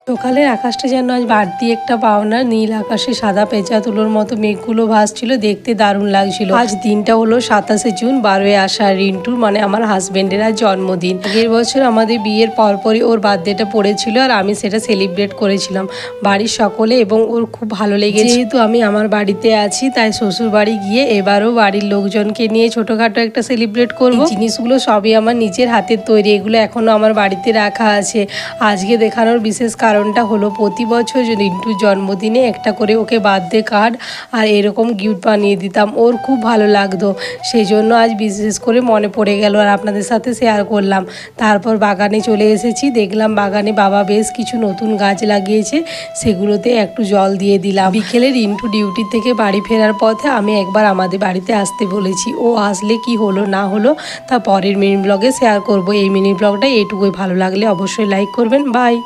সকালের আকাশটা যেন আজ বাড়তি একটা পাওনা। নীল আকাশে সাদা পেঁচা তুলোর মতো মেঘগুলো ভাসছিল, দেখতে দারুণ লাগছিল। আজ দিনটা হলো 27শে জুন, 12ই আষাঢ়। রিন্টুর মানে আমার হাজবেন্ডের আজ জন্মদিন। আগের বছর আমাদের বিয়ের পরপরই ওর বার্থডেটা পড়েছিল আর আমি সেটা সেলিব্রেট করেছিলাম বাড়ির সকলে, এবং ওর খুব ভালো লেগেছে। যেহেতু আমি আমার বাড়িতে আছি তাই শ্বশুর বাড়ি গিয়ে এবারও বাড়ির লোকজনকে নিয়ে ছোটখাটো একটা সেলিব্রেট করব। জিনিসগুলো সবই আমার নিজের হাতের তৈরি, এগুলো এখনো আমার বাড়িতে রাখা আছে। আজকে দেখানোর বিশেষ কারণটা হলো প্রতি বছর রিন্টুর জন্মদিনে একটা করে ওকে বার্থডে কার্ড আর এরকম গিফট বানিয়ে দিতাম, ওর খুব ভালো লাগতো। সেই জন্য আজ বিশেষ করে মনে পড়ে গেল আর আপনাদের সাথে শেয়ার করলাম। তারপর বাগানে চলে এসেছি, দেখলাম বাগানে বাবা বেশ কিছু নতুন গাছ লাগিয়েছে, সেগুলোতে একটু জল দিয়ে দিলাম। বিকেলে রিন্টু ডিউটি থেকে বাড়ি ফেরার পথে আমি একবার আমাদের বাড়িতে আসতে বলেছি, ও আসলে কি হলো না হলো তা পরের মিনি ব্লগে শেয়ার করব। এই মিনি ব্লগটা এইটুকুই, ভালো লাগলে অবশ্যই লাইক করবেন। বাই।